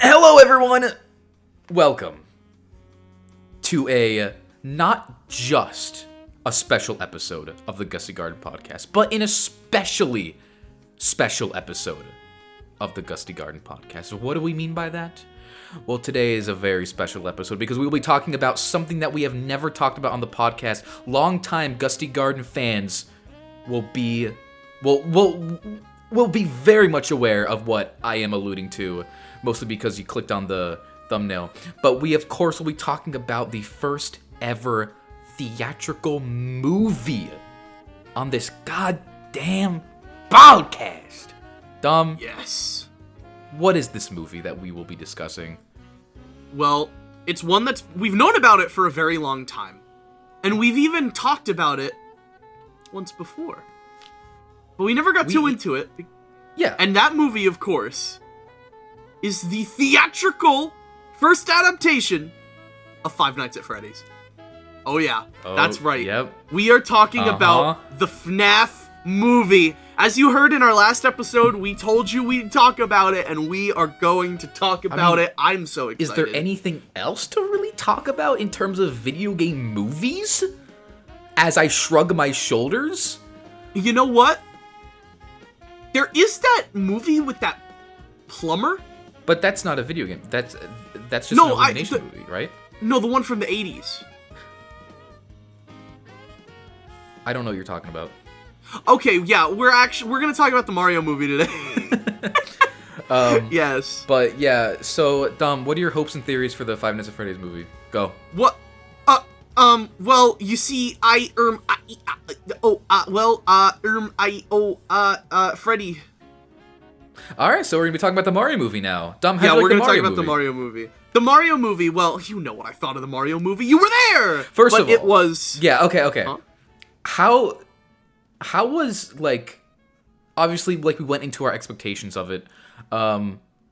Hello, everyone. Welcome to a not just a special episode of the Gusty Garden podcast, but an especially special episode of the Gusty Garden podcast. What do we mean by that? Well, today is a very special episode because we will be talking about something that we have never talked about on the podcast. Longtime Gusty Garden fans will be very much aware of what I am alluding to, mostly because you clicked on the thumbnail. But we, of course, will be talking about the first ever theatrical movie on this goddamn podcast. Dom, Yes. what is this movie that we will be discussing? Well, it's one we've known about it for a very long time. And we've even talked about it once before. But we never got too into it. Yeah. And that movie, of course, is the theatrical first adaptation of Five Nights at Freddy's. Oh yeah, that's right. Yep. We are talking about the FNAF movie. As you heard in our last episode, we told you we'd talk about it, and we are going to talk about it. I'm so excited. Is there anything else to really talk about in terms of video game movies? As I shrug my shoulders? You know what? There is that movie with that plumber. But that's not a video game. That's just an elimination movie, right? No, the one from the 80s. I don't know what you're talking about. Okay, yeah, we're gonna talk about the Mario movie today. Yes. But yeah, so Dom, what are your hopes and theories for the Five Nights at Freddy's movie? Go. What? Well, you see, Freddy. All right, so we're gonna be talking about the Mario movie now. Dom, how do you like we're the gonna Mario talk about movie? the Mario movie. The Mario movie. Well, you know what I thought of the Mario movie. You were there. First of all, it was. Yeah. Okay. Huh? How was, like, obviously, like, we went into our expectations of it,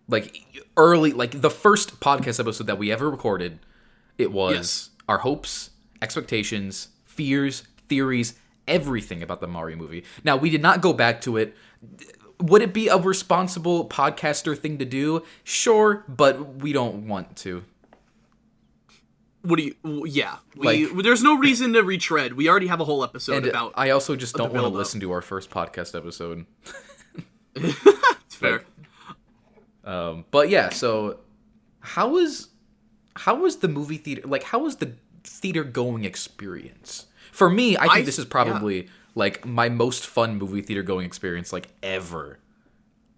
like, early, like, the first podcast episode that we ever recorded, it was our hopes, expectations, fears, theories, everything about the Mario movie. Now, we did not go back to it. Would it be a responsible podcaster thing to do? Sure, but we don't want to. What do you? Yeah, there's no reason to retread. We already have a whole episode about. I also just don't want to listen to our first podcast episode. It's fair. But yeah, so how was the movie theater? Like, how was the theater going experience? For me, I think this is probably like my most fun movie theater going experience like ever.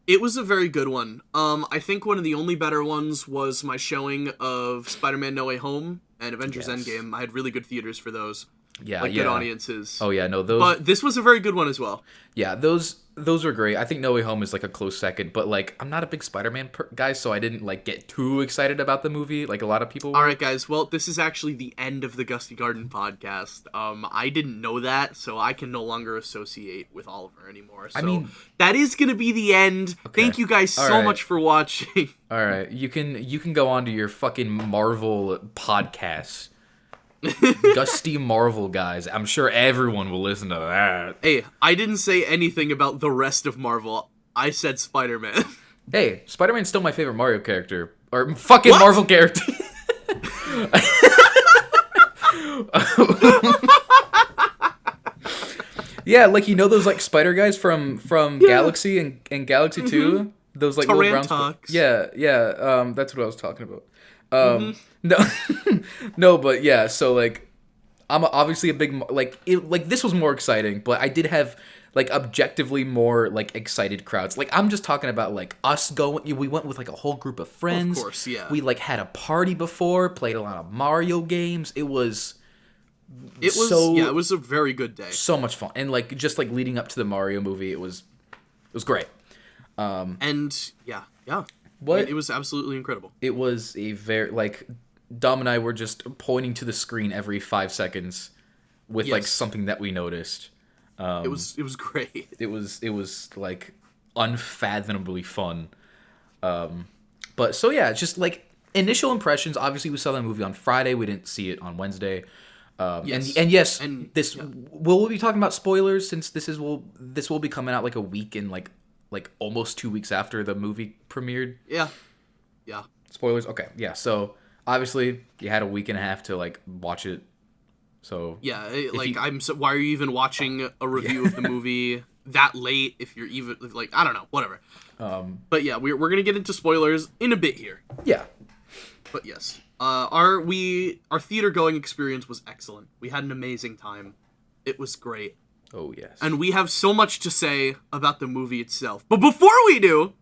It was a very good one. I think one of the only better ones was my showing of Spider-Man No Way Home and Avengers Endgame. I had really good theaters for those. Yeah, good audiences. Oh yeah, no, those. But this was a very good one as well. Yeah, those were great. I think No Way Home is like a close second, but like I'm not a big Spider-Man guy, so I didn't like get too excited about the movie like a lot of people were. All right, guys. Well, this is actually the end of the Gusty Garden podcast. I didn't know that, so I can no longer associate with Oliver anymore. So I mean, that is going to be the end. Okay. Thank you guys so much for watching. All right, you can go on to your fucking Marvel podcast. Gusty Marvel guys. I'm sure everyone will listen to that. Hey, I didn't say anything about the rest of Marvel. I said Spider-Man. Hey, Spider-Man's still my favorite Mario character. Or fucking what? Marvel character. Yeah, like, you know those like spider guys from Galaxy and Galaxy 2? Those like little brown Yeah, that's what I was talking about. No, but yeah, so like I'm obviously a big like this was more exciting, but I did have like objectively more like excited crowds. Like I'm just talking about like us going. We went with like a whole group of friends. Of course, yeah. We like had a party before, played a lot of Mario games. It was it was a very good day. So much fun, and like just like leading up to the Mario movie, it was great. And yeah. What? It was absolutely incredible. It was a very, like, Dom and I were just pointing to the screen every 5 seconds with, like, something that we noticed. It was great. It was, like, unfathomably fun. But, so, yeah, just, like, initial impressions. Obviously, we saw the movie on Friday. We didn't see it on Wednesday. We'll be talking about spoilers since this will be coming out, like, a week in, like almost 2 weeks after the movie premiered. Yeah. Spoilers? Okay, yeah. So, obviously, you had a week and a half to, like, watch it. So... Yeah, why are you even watching a review of the movie that late if you're even, like, I don't know, whatever. But yeah, we're going to get into spoilers in a bit here. Yeah. But yes, our theater-going experience was excellent. We had an amazing time. It was great. Oh, yes. And we have so much to say about the movie itself. But before we do,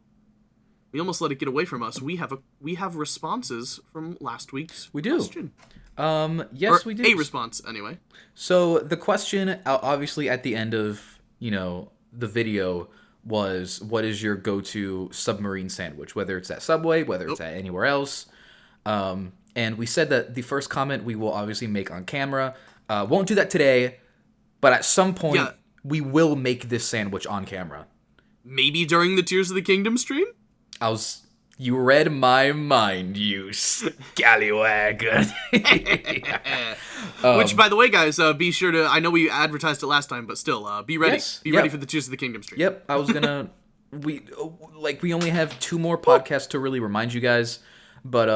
we almost let it get away from us. We have responses from last week's question. Yes, we do. A response, anyway. So the question, obviously, at the end of, the video was, what is your go-to submarine sandwich? Whether it's at Subway, whether it's at anywhere else. And we said that the first comment we will obviously make on camera. Won't do that today, but at some point, we will make this sandwich on camera. Maybe during the Tears of the Kingdom stream? You read my mind, you scallywag. Which, by the way, guys, be sure to... I know we advertised it last time, but still, be ready. Yes, be ready for the Tears of the Kingdom stream. Yep, I was gonna... we only have 2 more podcasts to really remind you guys. But,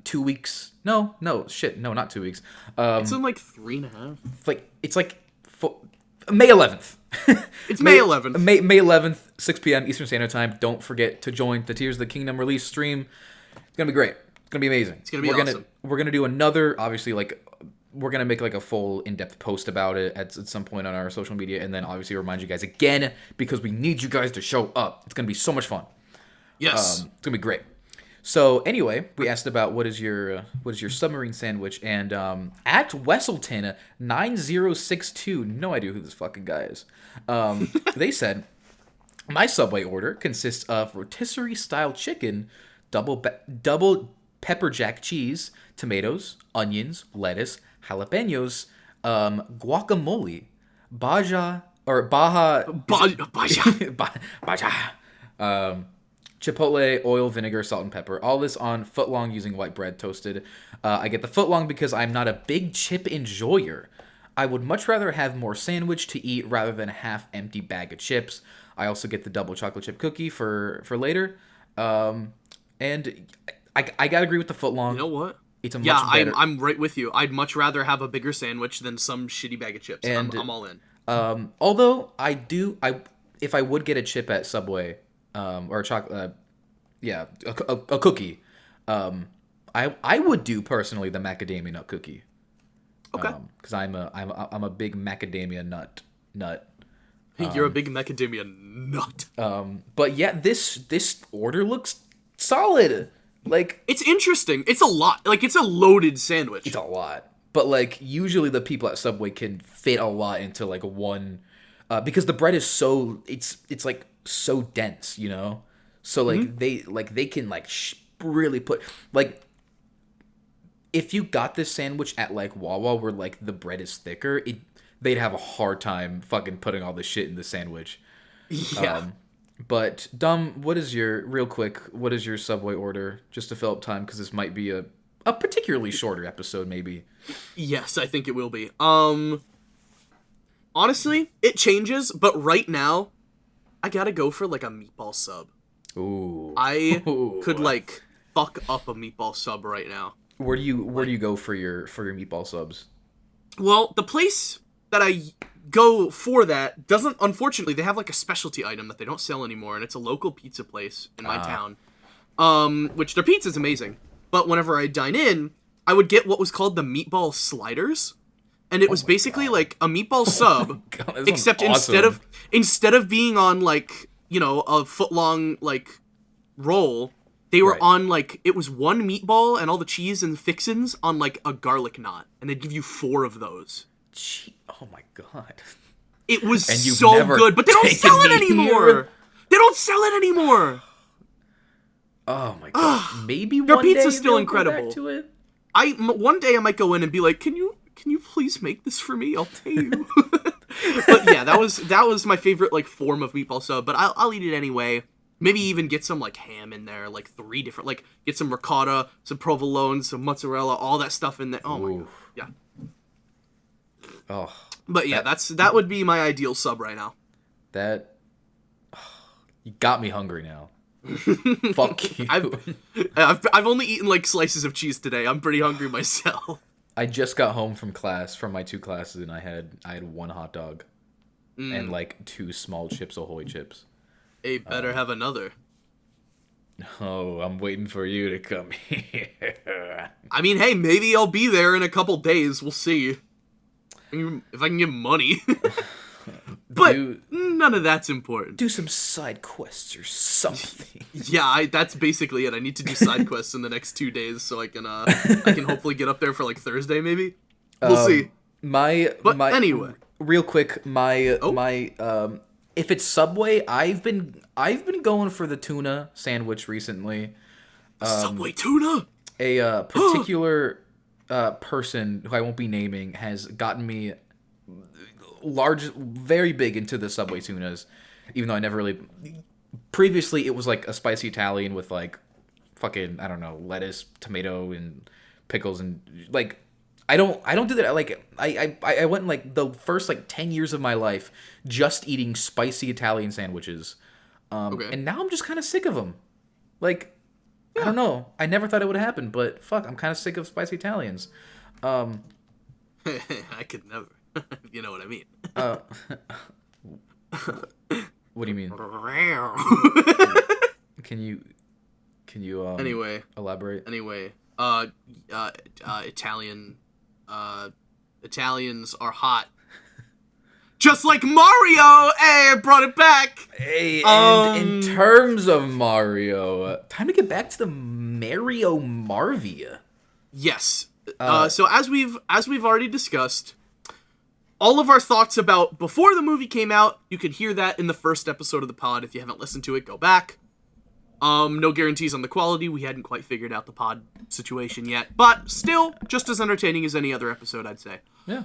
2 weeks... No, not 2 weeks. It's in, 3.5. It's May 11th. It's May 11th. May 11th, 6 p.m. Eastern Standard Time. Don't forget to join the Tears of the Kingdom release stream. It's going to be great. It's going to be amazing. It's going to be awesome. We're going to do another, obviously, we're going to make, a full in-depth post about it at some point on our social media, and then, obviously, remind you guys again, because we need you guys to show up. It's going to be so much fun. Yes. It's going to be great. So anyway, we asked about what is your submarine sandwich, and at Wesselton 9062, no idea who this fucking guy is. They said, my Subway order consists of rotisserie style chicken, double pepper jack cheese, tomatoes, onions, lettuce, jalapenos, guacamole, baja, chipotle, oil, vinegar, salt, and pepper. All this on footlong using white bread toasted. I get the footlong because I'm not a big chip enjoyer. I would much rather have more sandwich to eat rather than a half-empty bag of chips. I also get the double chocolate chip cookie for later. And I gotta agree with the footlong. You know what? It's a much better... I'm right with you. I'd much rather have a bigger sandwich than some shitty bag of chips. And, I'm all in. Although if I would get a chip at Subway... or a chocolate, a cookie. I would do personally the macadamia nut cookie. Okay. Because I'm a big macadamia nut. You're a big macadamia nut. But yeah, this order looks solid. It's interesting. It's a lot. It's a loaded sandwich. It's a lot. But usually the people at Subway can fit a lot into one. Because the bread is so it's so dense, so they can really put if you got this sandwich at Wawa where the bread is thicker, they'd have a hard time fucking putting all this shit in the sandwich. But what is your Subway order, just to fill up time, because this might be a particularly shorter episode maybe? Yes, I think it will be. Honestly, it changes, but right now, I gotta go for, a meatball sub. Ooh. I could, fuck up a meatball sub right now. Where do you go for your meatball subs? Well, the place that I go for that doesn't, unfortunately, they have, a specialty item that they don't sell anymore, and it's a local pizza place in my town. Which their pizza's amazing. But whenever I dine in, I would get what was called the meatball sliders. And it was basically a meatball sub, except awesome. instead of being on a foot-long roll, they were on it was one meatball and all the cheese and fixins on a garlic knot, and they'd give you 4 of those. Oh my god! It was so good, but they don't sell it anymore. They don't sell it anymore. Oh my god! Maybe their one pizza's day still they'll incredible. Go back to it. One day I might go in and be like, Can you please make this for me? I'll pay you. But yeah, that was my favorite form of meatball sub. But I'll eat it anyway. Maybe even get some ham in there, 3 different get some ricotta, some provolone, some mozzarella, all that stuff in there. Oh my god, yeah. Oh. But yeah, that would be my ideal sub right now. You got me hungry now. Fuck you. I've only eaten like slices of cheese today. I'm pretty hungry myself. I just got home from my 2 classes, and I had 1 hot dog and like 2 small Chips Ahoy chips. Hey, better have another. Oh, I'm waiting for you to come here. I mean, hey, maybe I'll be there in a couple days. We'll see. If I can get money. But none of that's important. Do some side quests or something. Yeah, that's basically it. I need to do side quests in the next 2 days so I can hopefully get up there for like Thursday maybe. We'll see. Anyway, real quick, if it's Subway, I've been going for the tuna sandwich recently. Subway tuna. A particular person who I won't be naming has gotten me very big into the Subway tunas, even though I never really. Previously, it was like a spicy Italian with like fucking, I don't know, lettuce, tomato, and pickles, and like I don't do that. Like I went like the first like 10 years of my life just eating spicy Italian sandwiches, and now I'm just kind of sick of them. Like, I don't know. I never thought it would happen, but fuck, I'm kind of sick of spicy Italians. I could never. You know what I mean. What do you mean? Can you anyway elaborate? Anyway, Italians are hot. Just like Mario! Hey, I brought it back! Hey, and in terms of Mario, time to get back to the Mario Marvia. Yes. So as we've already discussed, all of our thoughts about before the movie came out, you can hear that in the first episode of the pod. If you haven't listened to it, go back. No guarantees on the quality. We hadn't quite figured out the pod situation yet, but still just as entertaining as any other episode, I'd say. Yeah.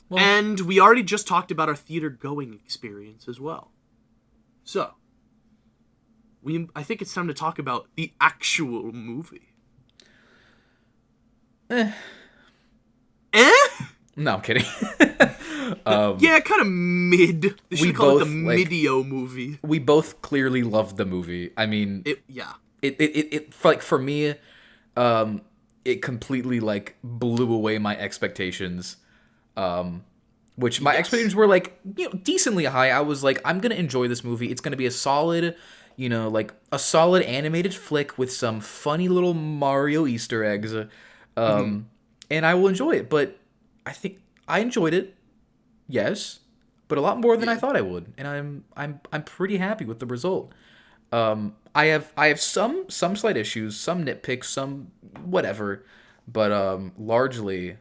And we already just talked about our theater going experience as well. So, I think it's time to talk about the actual movie. No, I'm kidding. Yeah, kind of mid. They should call it the Midio movie. We both clearly loved the movie. I mean, it like for me, it completely like blew away my expectations. Which my expectations were like, decently high. I was like, I'm gonna enjoy this movie. It's gonna be a solid, like a solid animated flick with some funny little Mario Easter eggs, and I will enjoy it. But I think I enjoyed it, yes, but a lot more than I thought I would, and I'm pretty happy with the result. I have some slight issues, some nitpicks, some whatever, but largely,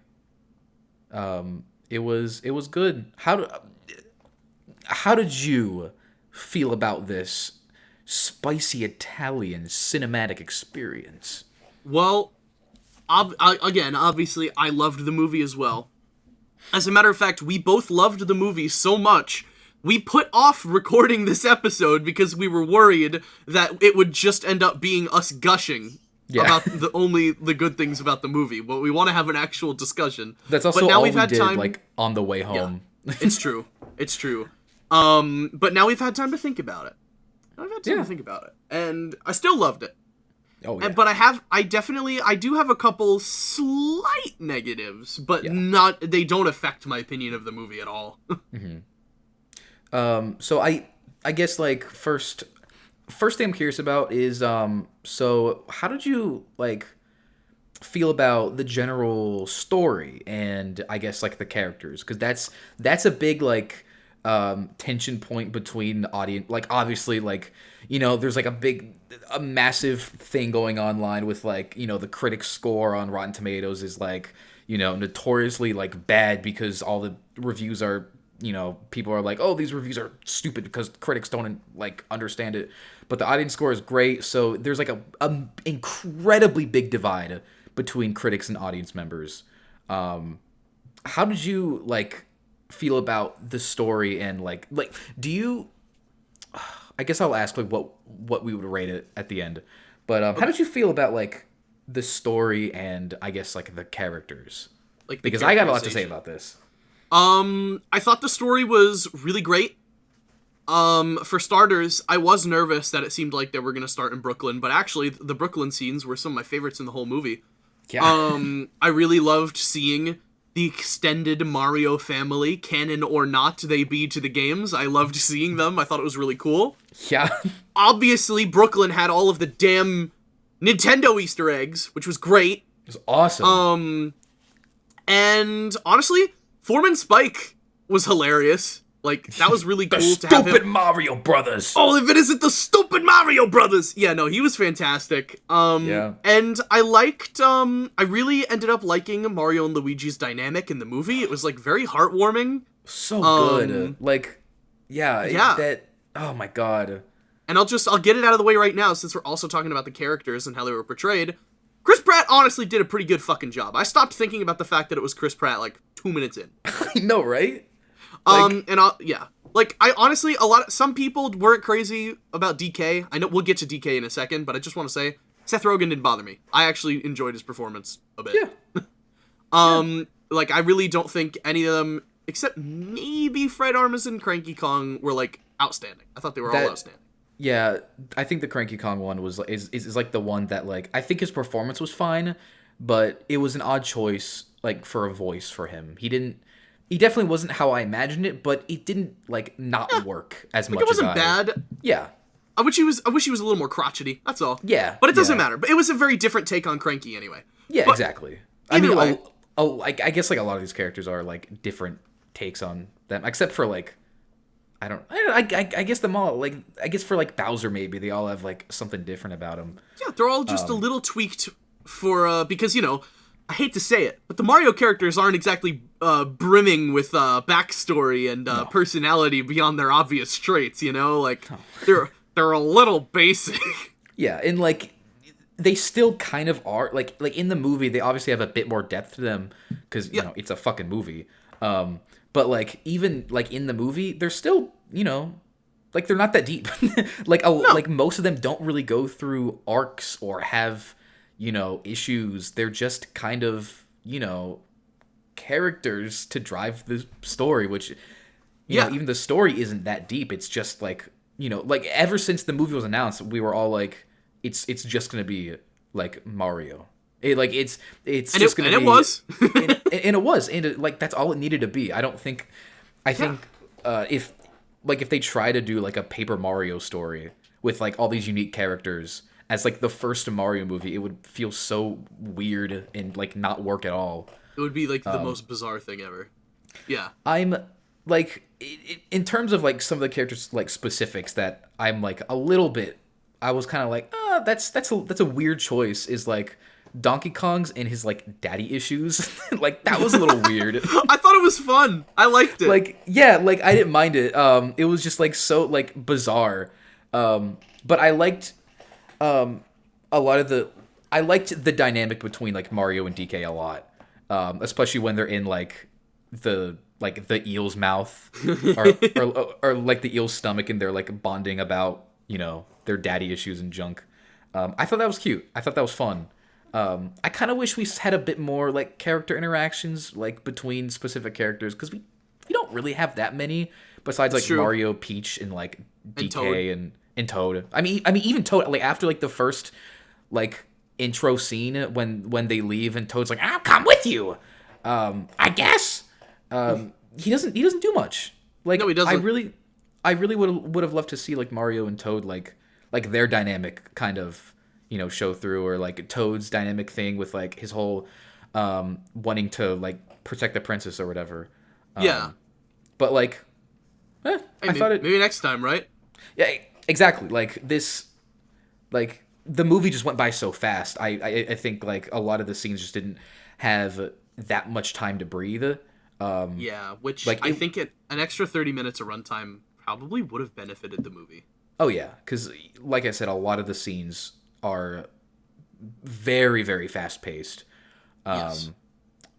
it was good. How did you feel about this spicy Italian cinematic experience? Well, again, obviously, I loved the movie as well. As a matter of fact, we both loved the movie so much, we put off recording this episode because we were worried that it would just end up being us gushing about the good things about the movie. But we want to have an actual discussion. That's also all we did, like, on the way home. Yeah, it's true. It's true. But now we've had time to think about it. And I still loved it. Oh, yeah. But I do have a couple slight negatives, but they don't affect my opinion of the movie at all. So I guess, like, first thing I'm curious about is, so how did you, like, feel about the general story and, I guess, like, the characters? Because that's a big, like, tension point between the audience. Like, obviously, like, there's like a massive thing going online with, like, the critic score on Rotten Tomatoes is, like, notoriously, like, bad because all the reviews are, people are like, oh, these reviews are stupid because critics don't, like, understand it. But the audience score is great, so there's, like, a incredibly big divide between critics and audience members. How did you, like, feel about the story and, like, do you... I guess I'll ask, like, what we would rate it at the end. But how did you feel about, like, the story and, I guess, like, the characters? Like, because I got a lot to say about this. I thought the story was really great. For starters, I was nervous that it seemed like they were going to start in Brooklyn, but actually the Brooklyn scenes were some of my favorites in the whole movie. Yeah. I really loved seeing the extended Mario family, canon or not they be to the games. I loved seeing them. I thought it was really cool. Yeah. Obviously, Brooklyn had all of the damn Nintendo Easter eggs, which was great. It was awesome. And honestly, Foreman Spike was hilarious. Like, that was really cool to have him. Stupid Mario Brothers. Oh, if it isn't the stupid Mario Brothers! Yeah, no, he was fantastic. Yeah. And I liked, I really ended up liking Mario and Luigi's dynamic in the movie. It was, like, very heartwarming. So good. Like, Yeah. That, oh my god. And I'll get it out of the way right now, since we're also talking about the characters and how they were portrayed. Chris Pratt honestly did a pretty good fucking job. I stopped thinking about the fact that it was Chris Pratt, like, 2 minutes in. I know, right? Like, I honestly, some people weren't crazy about DK. I know we'll get to DK in a second, but I just want to say, Seth Rogen didn't bother me. I actually enjoyed his performance a bit. Yeah. Like, I really don't think any of them, except maybe Fred Armisen and Cranky Kong, were, like, outstanding. I thought they were all outstanding. Yeah, I think the Cranky Kong one is like the one that, like, I think his performance was fine, but it was an odd choice, like, for a voice for him. He definitely wasn't how I imagined it, but it didn't, like, not work as much as it wasn't bad. Yeah. I wish he was a little more crotchety. That's all. Yeah. But it doesn't matter. But it was a very different take on Cranky anyway. Yeah, but exactly. Way. I guess, like, a lot of these characters are, like, different takes on them, except for, like, I guess them all, like, I guess for, like, Bowser maybe, they all have, like, something different about them. Yeah, they're all just a little tweaked for, because, you know, I hate to say it, but the Mario characters aren't exactly brimming with backstory and personality beyond their obvious traits, you know? Like, they're a little basic. Yeah, and, like, they still kind of are. Like in the movie, they obviously have a bit more depth to them, because, you know, it's a fucking movie. But, like, even, like, in the movie, they're still, you know, like, they're not that deep. Like, most of them don't really go through arcs or have, you know, issues. They're just kind of, you know, characters to drive the story, which, you know, even the story isn't that deep. It's just, like, you know, like, ever since the movie was announced, we were all like, it's just gonna be, like, Mario. It was. And it was, and it, like, that's all it needed to be. I think if they try to do, like, a Paper Mario story with, like, all these unique characters as, like, the first Mario movie, it would feel so weird and, like, not work at all. It would be, like, the most bizarre thing ever. Yeah. I'm, like, in terms of, like, some of the characters, like, specifics that I'm, like, a little bit, I was kind of like, that's a weird choice, is, like, Donkey Kong's and his, like, daddy issues. Like, that was a little weird. I thought it was fun. I liked it. Like, yeah, like, I didn't mind it. It was just, like, so, like, bizarre. But I liked I liked the dynamic between, like, Mario and DK a lot. Especially when they're in, like, the eel's mouth or like the eel's stomach, and they're, like, bonding about, you know, their daddy issues and junk. I thought that was cute. I thought that was fun. I kind of wish we had a bit more, like, character interactions, like, between specific characters, because we don't really have that many besides, like, Mario, Peach, and, like, DK and Toad. I mean even Toad, like, after, like, the first, like, intro scene when they leave and Toad's like, I'll come with you. I guess. He doesn't do much. Like, no, he doesn't. I really would have loved to see, like, Mario and Toad, like their dynamic kind of, you know, show through, or, like, Toad's dynamic thing with, like, his whole wanting to, like, protect the princess or whatever. Yeah. But, like, I thought it... Maybe next time, right? Yeah, exactly. Like, this... Like, the movie just went by so fast. I think, like, a lot of the scenes just didn't have that much time to breathe. Yeah, which, like, I think an extra 30 minutes of runtime probably would have benefited the movie. Oh, yeah. Because, like I said, a lot of the scenes are very, very fast-paced. Yes.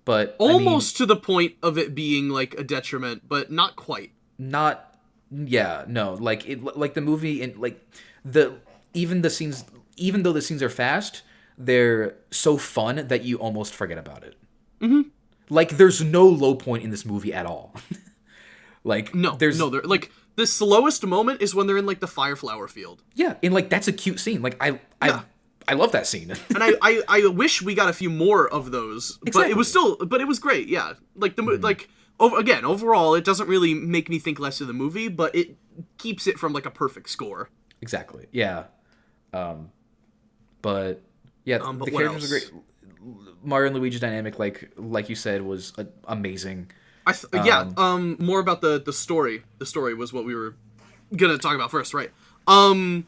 But almost to the point of it being, like, a detriment, but not quite. Not... Yeah, no. Like, the movie, and, like, even though the scenes are fast, they're so fun that you almost forget about it. Mm-hmm. Like, there's no low point in this movie at all. Like, they're, like, the slowest moment is when they're in like the Fireflower field. Yeah, and like that's a cute scene. Like I love that scene. And I wish we got a few more of those. Exactly. But it was great. Yeah. Like overall it doesn't really make me think less of the movie, but it keeps it from like a perfect score. Exactly. Yeah. But yeah, but the characters are great. Mario and Luigi dynamic, like you said, was amazing. More about the story. The story was what we were gonna talk about first, right? I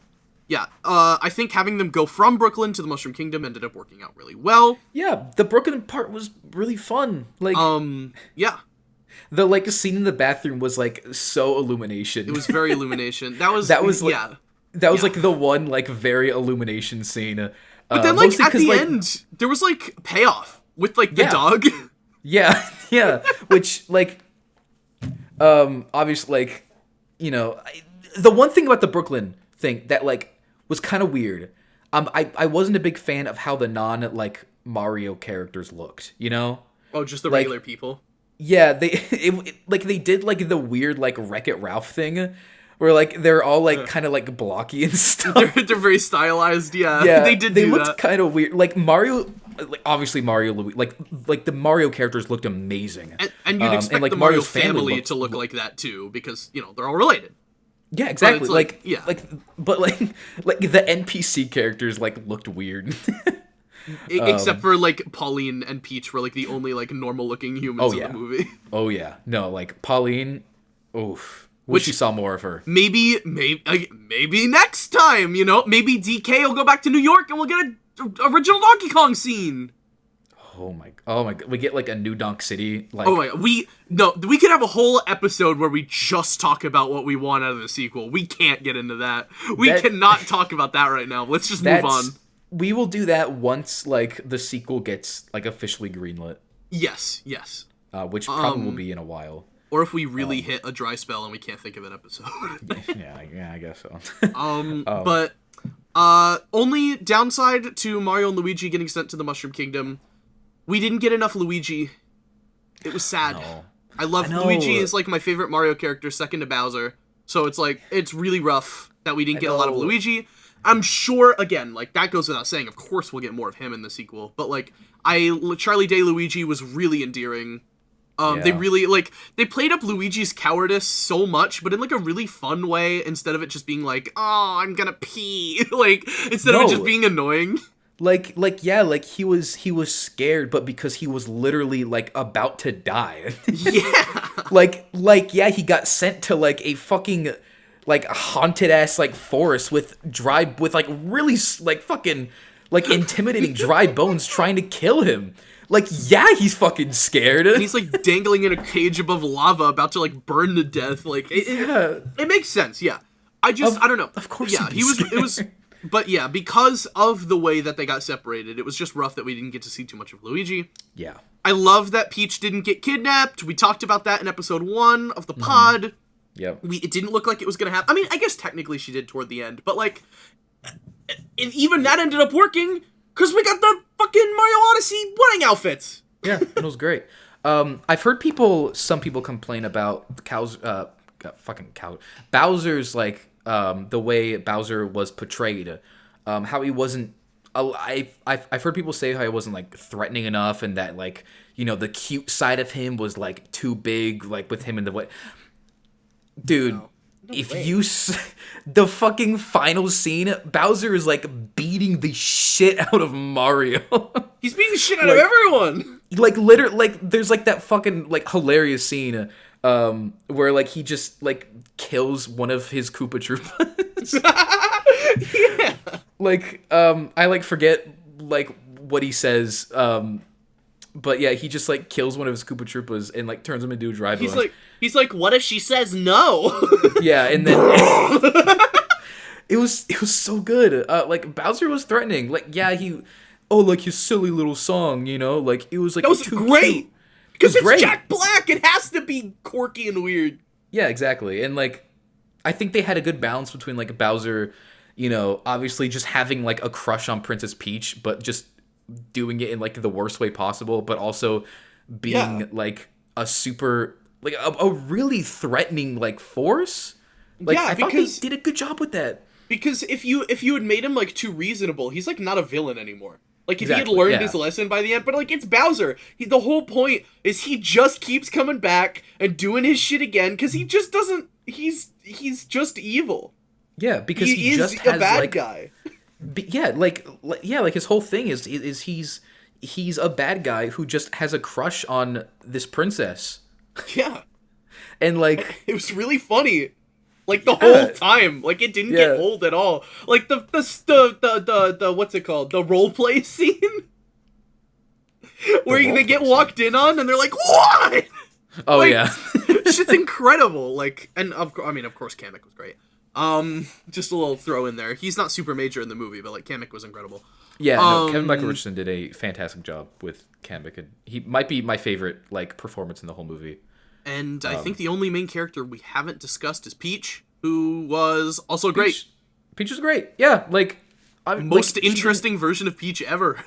think having them go from Brooklyn to the Mushroom Kingdom ended up working out really well. Yeah, the Brooklyn part was really fun. Like, yeah. The like scene in the bathroom was like so Illumination. It was very Illumination. That was like the one like very Illumination scene. But then like at the end, there was like payoff with like the dog. Yeah. Which like, obviously like, you know, the one thing about the Brooklyn thing that like was kind of weird. I wasn't a big fan of how the non like Mario characters looked. You know? Oh, just the regular people. Yeah, they did like the weird like Wreck-It Ralph thing, where like they're all like kind of like blocky and stuff. They're very stylized. Yeah, they looked kind of weird. Like Mario, like obviously Mario, like the Mario characters looked amazing, and you'd expect like, the Mario family to look like that too, because you know they're all related. Yeah, exactly. But like the NPC characters like looked weird. Except for like Pauline and Peach were like the only like normal looking humans in the movie. Oh yeah, no, like Pauline. Oof, wish you saw more of her. Maybe next time, you know, maybe DK will go back to New York and we'll get a original Donkey Kong scene. Oh my god, we get like a new Donk City. Like, oh my god, we could have a whole episode where we just talk about what we want out of the sequel. We can't get into that. We cannot talk about that right now. Let's just move on. We will do that once, like, the sequel gets, like, officially greenlit. Yes. Which probably will be in a while. Or if we really hit a dry spell and we can't think of an episode. yeah, I guess so. But only downside to Mario and Luigi getting sent to the Mushroom Kingdom, we didn't get enough Luigi. It was sad. I love Luigi is, like, my favorite Mario character, second to Bowser. So it's, like, it's really rough that we didn't get a lot of Luigi. I'm sure, again, like, that goes without saying, of course we'll get more of him in the sequel, but, like, Charlie Day Luigi was really endearing. They really, like, they played up Luigi's cowardice so much, but in, like, a really fun way, instead of it just being like, oh, I'm gonna pee, like, instead of it just being annoying. He was scared, but because he was literally, like, about to die. Yeah. He got sent to, like, a fucking... like haunted ass like forest with like really like fucking like intimidating dry bones trying to kill him. Like he's fucking scared. And he's like dangling in a cage above lava, about to like burn to death. Like it makes sense. Yeah, I don't know. Of course, yeah, it was. But yeah, because of the way that they got separated, it was just rough that we didn't get to see too much of Luigi. Yeah, I love that Peach didn't get kidnapped. We talked about that in episode 1 of the pod. Yep. It didn't look like it was going to happen. I mean, I guess technically she did toward the end, but like, and even that ended up working because we got the fucking Mario Odyssey wedding outfits. Yeah, it was great. I've heard some people complain about Bowser's like the way Bowser was portrayed, how he wasn't. I've heard people say how he wasn't like threatening enough, and that like you know the cute side of him was like too big, like with him in the way. Dude, no the fucking final scene, Bowser is like beating the shit out of Mario. He's beating the shit out of everyone. Like literally, like there's like that fucking like hilarious scene where like he just like kills one of his Koopa Troopas. Yeah. Like I like forget like what he says. But yeah, he just like kills one of his Koopa Troopas and like turns him into a dry bone. He's like, what if she says no? Yeah, and then it was so good. Like Bowser was threatening. Like like his silly little song, you know, like it was like that was great because it's great. Jack Black. It has to be quirky and weird. Yeah, exactly. And like, I think they had a good balance between like Bowser, you know, obviously just having like a crush on Princess Peach, but just doing it in like the worst way possible, but also being like a super like a really threatening like force. Like, Yeah, I thought they did a good job with that. Because if you had made him, like, too reasonable, he's, like, not a villain anymore. Like, if he had Exactly, learned yeah. his lesson by the end, but, like, it's Bowser. The whole point is he just keeps coming back and doing his shit again, because he just doesn't, he's just evil. Yeah, because he is just a has, bad like, guy. Yeah, like his whole thing is he's a bad guy who just has a crush on this princess. Yeah. And, like, it was really funny. Like, the whole time. Like, it didn't get old at all. Like, the what's it called? The roleplay scene? Where they get walked in on, and they're like, what? Oh, like, yeah. shit's incredible. Like, and, of course, Kamek was great. Just a little throw in there. He's not super major in the movie, but, like, Kamek was incredible. Yeah, no, Kevin Michael Richardson did a fantastic job with Kamek, and he might be my favorite, like, performance in the whole movie. And I think the only main character we haven't discussed is Peach, who was also great. Peach was great. Yeah, like... Most interesting version of Peach ever.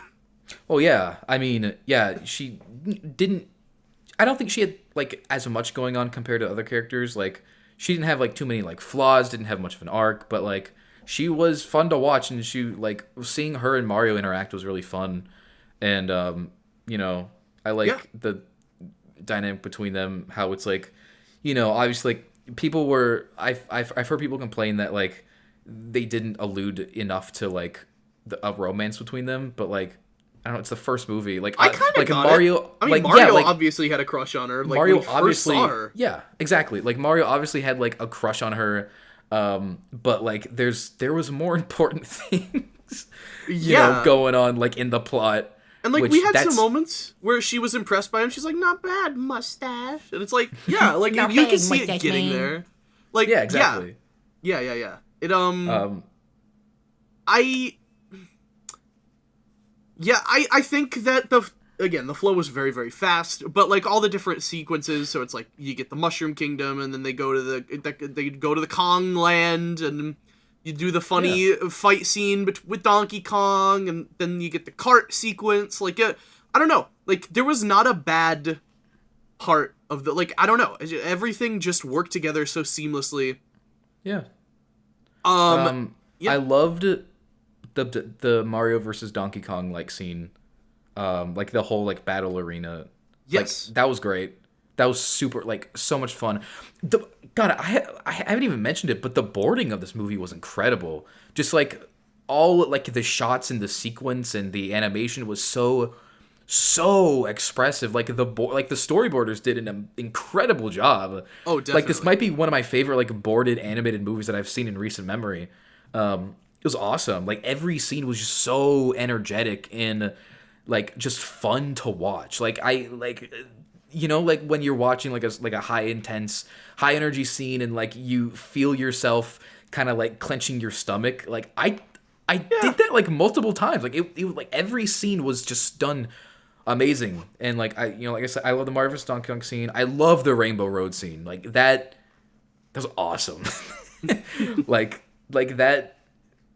Oh, yeah. I mean, yeah, she didn't... I don't think she had, like, as much going on compared to other characters. Like, she didn't have, like, too many, like, flaws, didn't have much of an arc, but, like, she was fun to watch, and she, like, seeing her and Mario interact was really fun. And, you know, I like the dynamic between them, how it's like, you know, obviously, like, people were, I've heard people complain that, like, they didn't allude enough to, like, a romance between them, but, like, I don't know, it's the first movie. Like, I kind of like got Mario, it. I mean, like, Mario yeah, like, obviously had a crush on her. Like, Mario when we obviously, first saw her. Yeah, exactly. Like, Mario obviously had, like, a crush on her, but, like, there was more important things, you know, going on, like, in the plot. And, like, we had some moments where she was impressed by him. She's like, not bad, mustache. And it's like, yeah, like, you can see it getting there. Like, yeah, exactly. Yeah. It, I think that the flow was very, very fast, but, like, all the different sequences, so it's like, you get the Mushroom Kingdom, and then they go to the Kong land, and you do the funny fight scene with Donkey Kong, and then you get the cart sequence. Like, I don't know. Like, there was not a bad part of the, like, I don't know. Everything just worked together so seamlessly. Yeah. I loved the Mario versus Donkey Kong, like, scene. Like, the whole, like, battle arena. Yes. Like, that was great. That was super, like, so much fun. God, I haven't even mentioned it, but the boarding of this movie was incredible. Just, like, all, like, the shots and the sequence and the animation was so expressive. Like, the storyboarders did an incredible job. Oh, definitely. Like, this might be one of my favorite, like, boarded animated movies that I've seen in recent memory. It was awesome. Like, every scene was just so energetic and, like, just fun to watch. Like, you know, like, when you're watching, like, a high intense, high energy scene, and, like, you feel yourself kind of, like, clenching your stomach. Like, I did that, like, multiple times. Like, it like, every scene was just done amazing. And, like, like I said, I love the Mario vs. Donkey Kong scene. I love the Rainbow Road scene. Like, that was awesome. like that,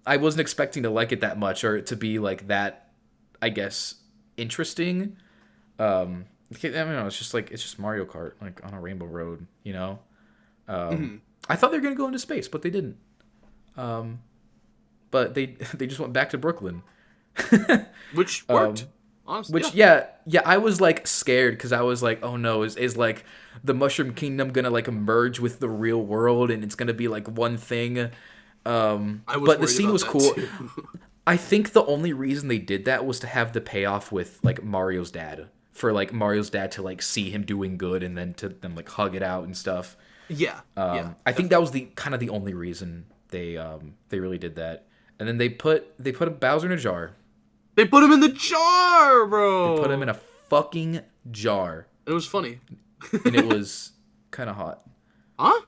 I wasn't expecting to like it that much, or to be, like, that, I guess, interesting. I mean, it's just Mario Kart, like, on a Rainbow Road, you know? I thought they were going to go into space, but they didn't. But they just went back to Brooklyn. Which worked, honestly. Which, yeah, I was, like, scared, because I was like, oh no, is like, the Mushroom Kingdom going to, like, merge with the real world, and it's going to be, like, one thing? But the scene was cool. I think the only reason they did that was to have the payoff with, like, Mario's dad. For, like, Mario's dad to, like, see him doing good, and then to them, like, hug it out and stuff. Yeah. I think that was the only reason they really did that. And then they put a Bowser in a jar. They put him in the jar, bro. They put him in a fucking jar. It was funny. And it was kind of hot. Huh?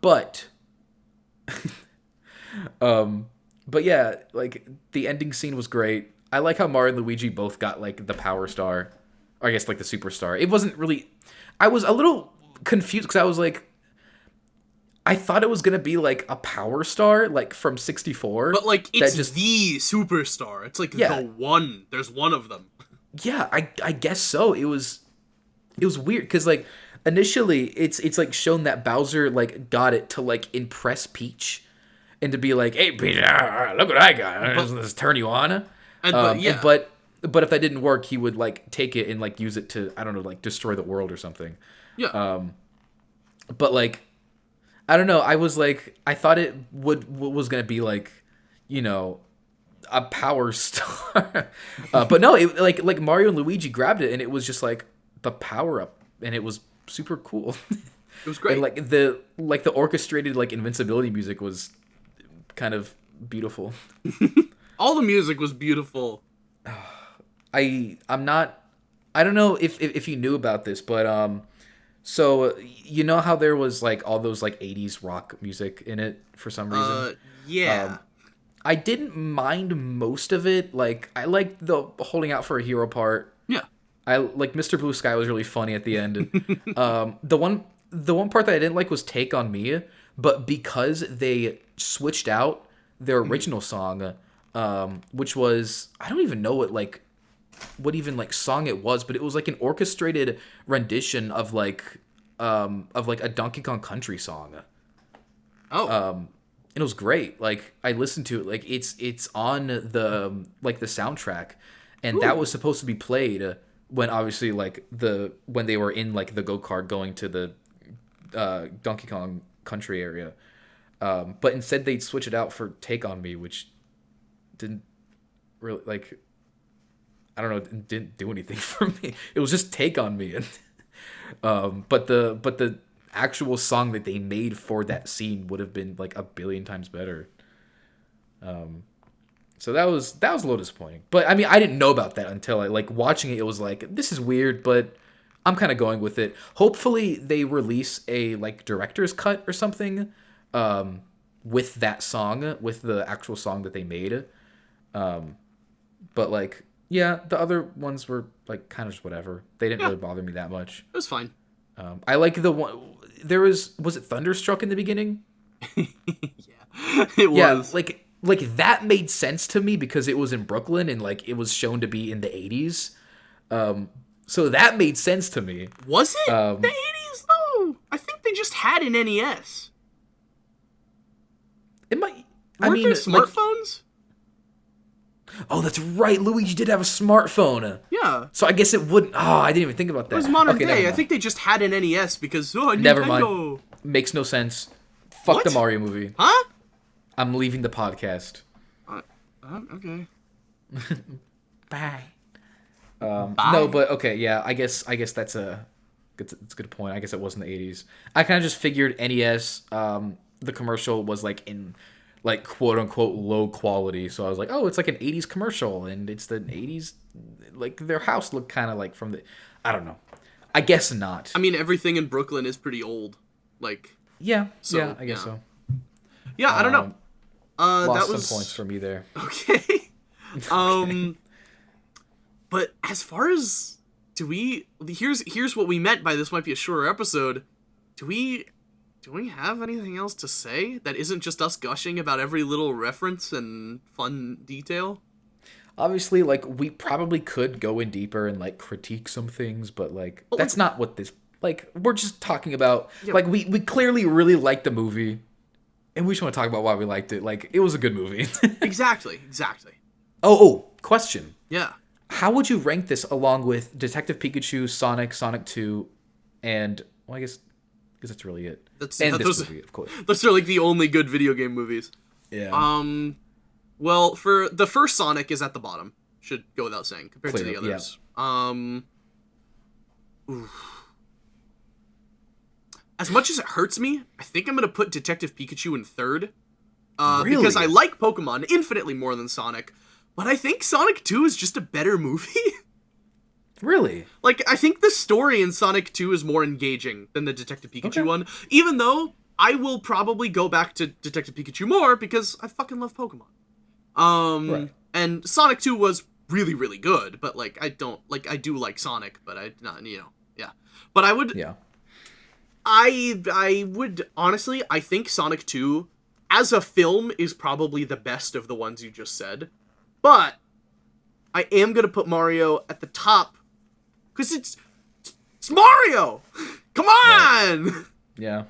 But yeah, like, the ending scene was great. I like how Mario and Luigi both got, like, the Power Star. Or I guess, like, the Superstar. It wasn't really... I was a little confused, because I was like... I thought it was going to be, like, a Power Star, like, from 64. But, like, it's the Superstar. It's, like, the one. There's one of them. Yeah, I guess so. It was weird, because, like... initially it's like shown that Bowser like got it to like impress Peach and to be like, hey Peach, look what I got. Let's turn you on. But if that didn't work, he would like take it and like use it to, I don't know, like destroy the world or something. Yeah. But like, I don't know. I was like, I thought it was gonna be like, you know, a power star. But no, it like Mario and Luigi grabbed it and it was just like the power up, and it was super cool. It was great. And like the orchestrated like invincibility music was kind of beautiful. All the music was beautiful. I don't know if you knew about this, but so you know how there was like all those like 80s rock music in it for some reason? Yeah. I didn't mind most of it. Like I liked the holding out for a hero part. Yeah. I like Mr. Blue Sky was really funny at the end. The one part that I didn't like was Take on Me, but because they switched out their original song, which was, I don't even know what even like song it was, but it was like an orchestrated rendition of like a Donkey Kong Country song. Oh. And it was great. Like I listened to it, like it's on the like the soundtrack, and that was supposed to be played when obviously like when they were in like the go-kart going to the Donkey Kong Country area. But instead they'd switch it out for Take on Me, which didn't really like, I don't know, it didn't do anything for me. It was just Take on Me. But the actual song that they made for that scene would have been like a billion times better. So that was a little disappointing. But I mean, I didn't know about that until I like watching it. It was like, this is weird, but I'm kind of going with it. Hopefully they release a like director's cut or something with that song, with the actual song that they made. But like, yeah, the other ones were like kind of just whatever. They didn't really bother me that much. It was fine. I like the one. There was it Thunderstruck in the beginning? Yeah, it was. Yeah, like that made sense to me because it was in Brooklyn and like it was shown to be in the 80s. So that made sense to me. Was it the 80s though? I think they just had an NES. It might. Weren't there smartphones? Oh, that's right. Luigi did have a smartphone. Yeah. So I guess it wouldn't. Oh, I didn't even think about that. It was modern day. I think they just had an NES because Nintendo. Never mind. Makes no sense. Fuck What? the Mario movie. Huh? I'm leaving the podcast. Okay. Bye. Bye. No, but okay, yeah. I guess that's a good point. I guess it was in the 80s. I kind of just figured NES. The commercial was like in like quote unquote low quality, so I was like, oh, it's like an 80s commercial, and it's the 80s. Like their house looked kind of like from the. I don't know. I guess not. I mean, everything in Brooklyn is pretty old. Like. Yeah. So, yeah. I guess so. Yeah, I don't know. Lost that was some points for me there. Okay. But as far as here's what we meant by this might be a shorter episode. Do we have anything else to say that isn't just us gushing about every little reference and fun detail? Obviously, like we probably could go in deeper and like critique some things, but like that's not what this like. We're just talking about like we clearly really liked the movie. And we just want to talk about why we liked it. Like, it was a good movie. Exactly. Oh, question. Yeah. How would you rank this along with Detective Pikachu, Sonic 2, and... Well, I guess that's really it. This movie, of course. Those are, like, the only good video game movies. Yeah. Well, for the first Sonic is at the bottom. Should go without saying, compared to the others. Yeah. Oof. As much as it hurts me, I think I'm going to put Detective Pikachu in third. Really? Because I like Pokemon infinitely more than Sonic. But I think Sonic 2 is just a better movie. Really? Like, I think the story in Sonic 2 is more engaging than the Detective Pikachu one. Even though I will probably go back to Detective Pikachu more because I fucking love Pokemon. Right. And Sonic 2 was really, really good. But, like, I do like Sonic, but yeah. But I would... Yeah. I would, honestly, I think Sonic 2, as a film, is probably the best of the ones you just said. But I am going to put Mario at the top, because it's Mario! Come on! Right. Yeah.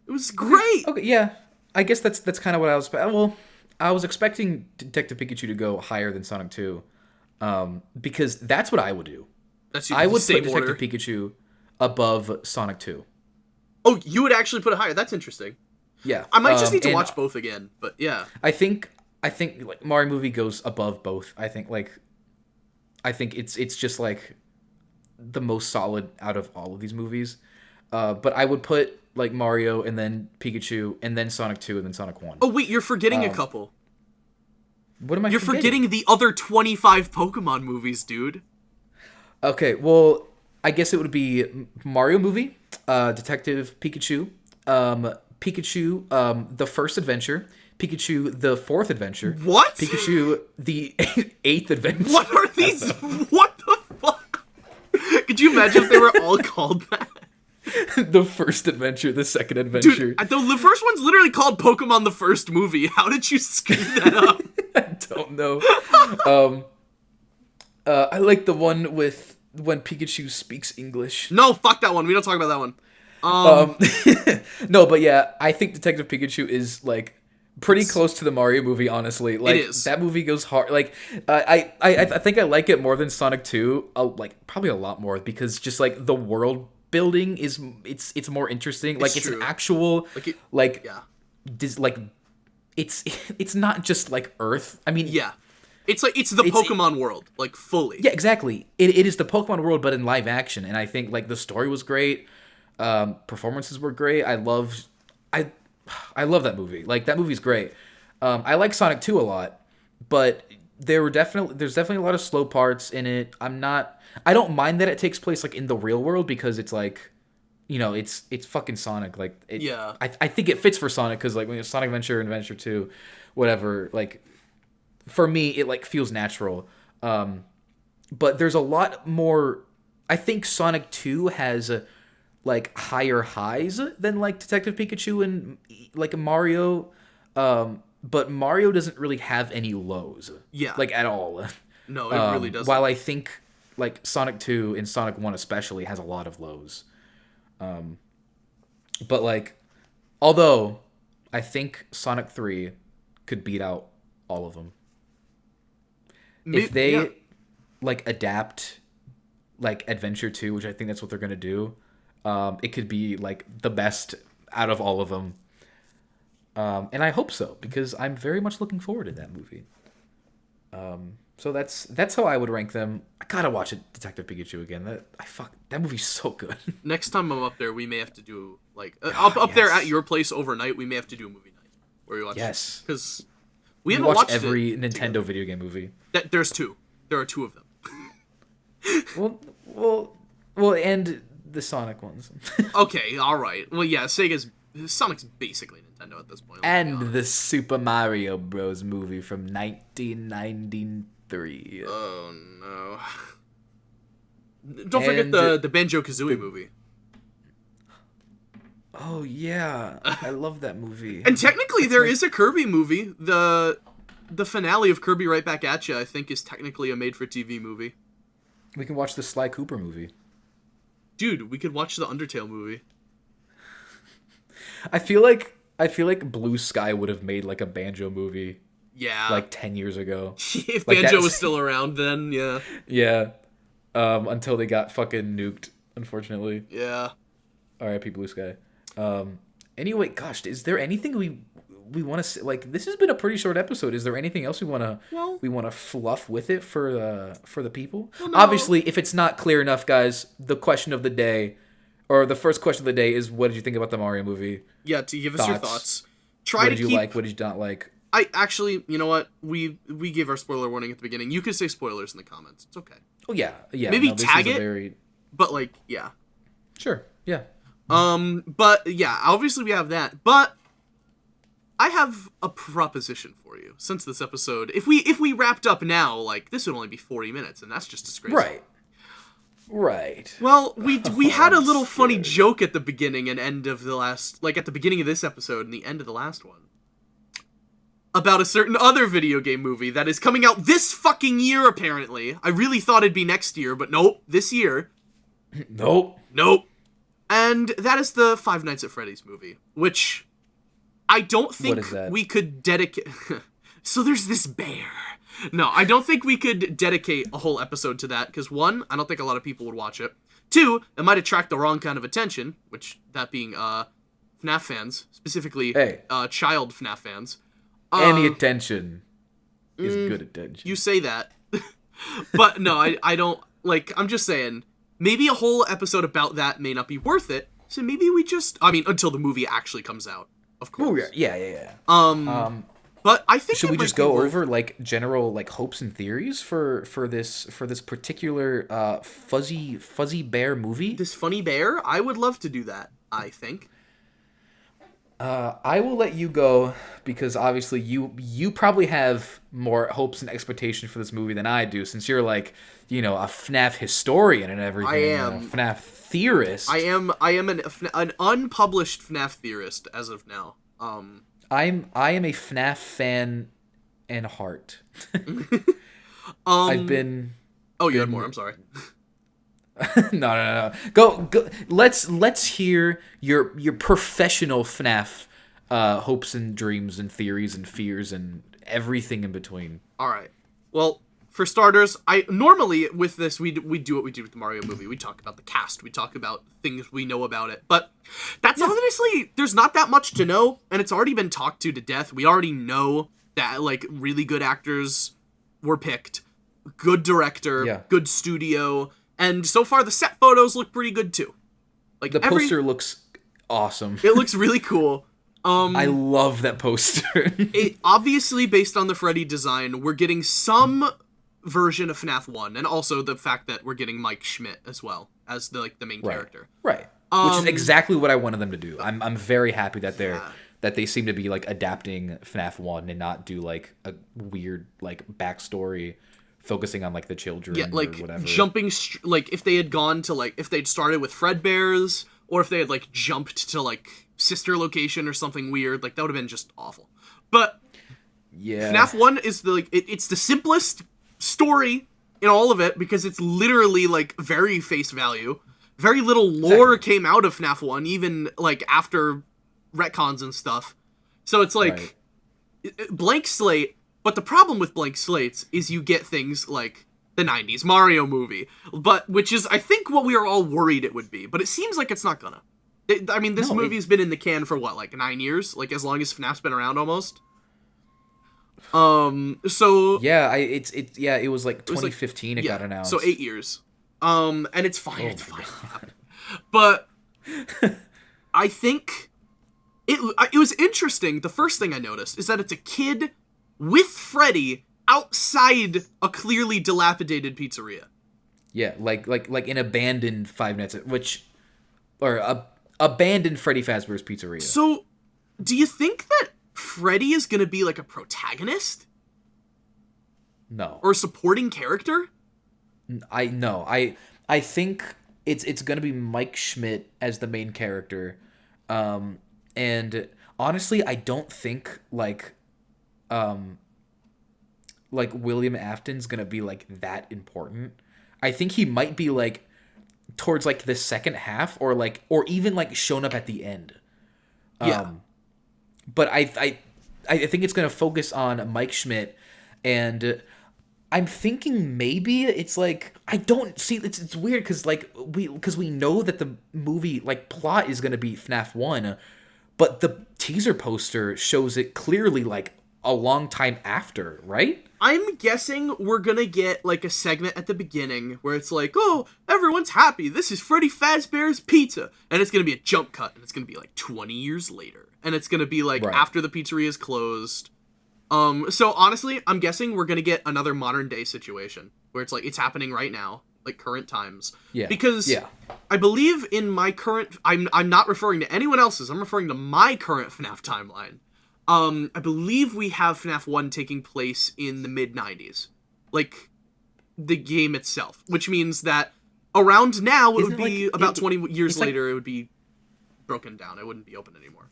It was great! Okay, yeah. I guess that's kind of what I was... Well, I was expecting Detective Pikachu to go higher than Sonic 2. Because that's what I would do. I would put Detective Pikachu above Sonic 2. Oh, you would actually put it higher? That's interesting. Yeah. I might just need to watch both again, but yeah. I think like Mario movie goes above both. I think it's just like the most solid out of all of these movies. But I would put like Mario and then Pikachu and then Sonic 2 and then Sonic 1. Oh wait, you're forgetting a couple. What am I forgetting? You're forgetting the other 25 Pokemon movies, dude. Okay, well, I guess it would be Mario movie, Detective Pikachu, Pikachu, the first adventure, Pikachu, the fourth adventure. What? Pikachu, the eighth adventure. What are these? What the fuck? Could you imagine if they were all called that? The first adventure, the second adventure. Dude, the first one's literally called Pokemon the First Movie. How did you screw that up? I don't know. I like the one with when Pikachu speaks English. No, fuck that one. We don't talk about that one. No, but yeah, I think Detective Pikachu is like pretty close to the Mario movie, honestly. Like, it is. That movie goes hard. Like, I think I like it more than Sonic 2. Like, probably a lot more because just like the world building is it's more interesting. Like, it's an actual it's not just like Earth. I mean, yeah. It's like it's the Pokemon world, like fully. Yeah, exactly. It is the Pokemon world, but in live action, and I think like the story was great. Performances were great. I love that movie. Like that movie's great. I like Sonic 2 a lot, but there's definitely a lot of slow parts in it. I don't mind that it takes place like in the real world because it's like, you know, it's fucking Sonic. Like yeah. I think it fits for Sonic because like when it's Sonic Adventure and Adventure 2, whatever, like for me it like feels natural. But there's a lot more. I think Sonic 2 has like higher highs than like Detective Pikachu and like Mario, but Mario doesn't really have any lows. Yeah, like at all. No, it really doesn't. While I think like Sonic 2 and Sonic 1 especially has a lot of lows. But like, although I think Sonic 3 could beat out all of them. If they like adapt like Adventure 2, which I think that's what they're gonna do, it could be like the best out of all of them. And I hope so because I'm very much looking forward to that movie. So that's how I would rank them. I gotta watch it, Detective Pikachu again. That movie's so good. Next time I'm up there, we may have to do like up there at your place overnight. We may have to do a movie night where we watch. Yes, because we haven't watched every Nintendo together. Video game movie. There's two. There are two of them. well, and the Sonic ones. Okay, all right. Well, yeah, Sonic's basically Nintendo at this point. And the Super Mario Bros. Movie from 1993. Oh no! Don't forget the Banjo-Kazooie movie. Oh yeah, I love that movie. And technically, there is a Kirby movie. The finale of Kirby Right Back at Ya, I think, is technically a made-for-TV movie. We can watch the Sly Cooper movie. Dude, we could watch the Undertale movie. I feel like Blue Sky would have made like a Banjo movie. Yeah. Like 10 years ago. If like Banjo was still around then, yeah. Yeah. Until they got fucking nuked, unfortunately. Yeah. R.I.P. Blue Sky. Anyway, gosh, is there anything we want to say? Like, this has been a pretty short episode. Is there anything else we want to fluff with it for the people? Well, no. Obviously, if it's not clear enough, guys, the question of the day, or the first question of the day, is what did you think about the Mario movie? Yeah, to give us your thoughts. What did you like? What did you not like? I actually, you know what? We gave our spoiler warning at the beginning. You could say spoilers in the comments. It's okay. Oh yeah. Maybe tag it. But like, yeah. Sure. Yeah. But yeah, obviously we have that. But I have a proposition for you. Since this episode, if we wrapped up now, like this would only be 40 minutes, and that's just disgraceful. Right. Well, we had a little funny joke at the beginning and end of the last, like at the beginning of this episode and the end of the last one, about a certain other video game movie that is coming out this fucking year, apparently. I really thought it'd be next year, but nope, this year. Nope. And that is the Five Nights at Freddy's movie, which I don't think we could dedicate... So there's this bear. No, I don't think we could dedicate a whole episode to that, because one, I don't think a lot of people would watch it. Two, it might attract the wrong kind of attention, which, that being, FNAF fans, specifically, child FNAF fans. Any attention is good attention. You say that. But no, I don't, like, I'm just saying, maybe a whole episode about that may not be worth it, so maybe we just, I mean, until the movie actually comes out, of course. Oh, yeah. But I think should we just go over like general like hopes and theories for this particular fuzzy bear movie? This funny bear? I would love to do that, I think. I will let you go because obviously you probably have more hopes and expectations for this movie than I do, since you're like, you know, a FNAF historian and everything. I am a FNAF theorist. I am an unpublished FNAF theorist as of now. I am a FNAF fan and heart. I've been. Oh, you had more. I'm sorry. No. Go. Let's hear your professional FNAF hopes and dreams and theories and fears and everything in between. All right. Well, for starters, I normally with this we do what we do with the Mario movie. We talk about the cast. We talk about things we know about it. But that's honestly, there's not that much to know, and it's already been talked to death. We already know that like really good actors were picked, good director, good studio, and so far the set photos look pretty good too. Like the poster looks awesome. It looks really cool. I love that poster. It obviously based on the Freddy design, we're getting some version of FNAF 1, and also the fact that we're getting Mike Schmidt as well as the main character. Right. Which is exactly what I wanted them to do. I'm very happy that they seem to be like adapting FNAF 1 and not do like a weird like backstory focusing on like the children or whatever. Jumping like if they had gone to like if they'd started with Fredbear's, or if they had like jumped to like sister location or something weird, like that would have been just awful. But FNAF 1 is it's the simplest story in all of it, because it's literally like very face value. Very little lore came out of FNAF 1, even like after retcons and stuff. So it's like blank slate, but the problem with blank slates is you get things like the 90s Mario movie, but which is I think what we are all worried it would be, but it seems like it's not gonna. I mean, this movie's been in the can for what, like 9 years? Like as long as FNAF's been around almost. So it was like 2015 it got announced. So 8 years. And it's fine. It's fine. But I think it was interesting. The first thing I noticed is that it's a kid with Freddy outside a clearly dilapidated pizzeria. Yeah, like an abandoned Five Nights at abandoned Freddy Fazbear's Pizzeria. So, do you think that Freddy is going to be like a protagonist? No. Or a supporting character? I think it's going to be Mike Schmidt as the main character. And honestly, I don't think like William Afton's going to be like that important. I think he might be like towards like the second half or even like shown up at the end. But I think it's going to focus on Mike Schmidt, and I'm thinking maybe it's like I don't see it's weird because we know that the movie like plot is going to be FNAF 1, but the teaser poster shows it clearly like a long time after, right? I'm guessing we're gonna get like a segment at the beginning where it's like, oh, everyone's happy, this is Freddy Fazbear's Pizza, and it's gonna be a jump cut, and it's gonna be like 20 years later, and it's gonna be like after the pizzeria is closed. So honestly, I'm guessing we're gonna get another modern day situation where it's like it's happening right now, like current times. Yeah. Because I believe in my current, I'm not referring to anyone else's, I'm referring to my current FNAF timeline. I believe we have FNAF 1 taking place in the mid-90s. Like, the game itself. Which means that around now, it would be about 20 years later, it would be broken down. It wouldn't be open anymore.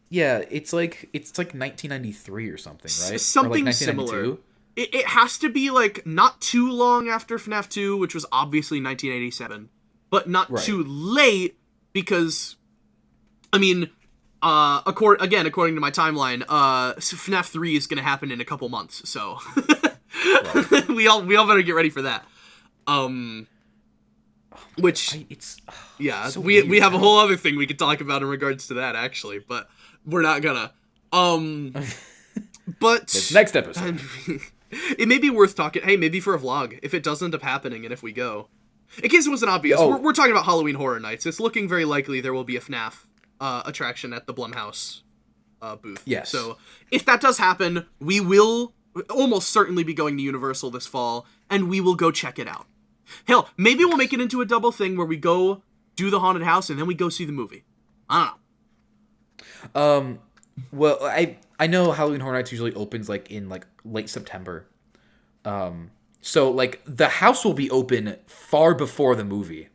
Yeah, it's like 1993 or something, right? Something like similar. It has to be, like, not too long after FNAF 2, which was obviously 1987. but not too late, because, I mean, according to my timeline, FNAF 3 is going to happen in a couple months, so we all better get ready for that. We have a whole other thing we could talk about in regards to that, actually, but we're not gonna. But it's next episode. It may be worth talking. Hey, maybe for a vlog if it does end up happening, and if we go. In case it wasn't obvious, we're talking about Halloween Horror Nights. It's looking very likely there will be a FNAF attraction at the Blumhouse booth. Yes. So if that does happen, we will almost certainly be going to Universal this fall, and we will go check it out. Hell, maybe we'll make it into a double thing where we go do the haunted house and then we go see the movie. I don't know. Well, I know Halloween Horror Nights usually opens like in like late September. So like the house will be open far before the movie.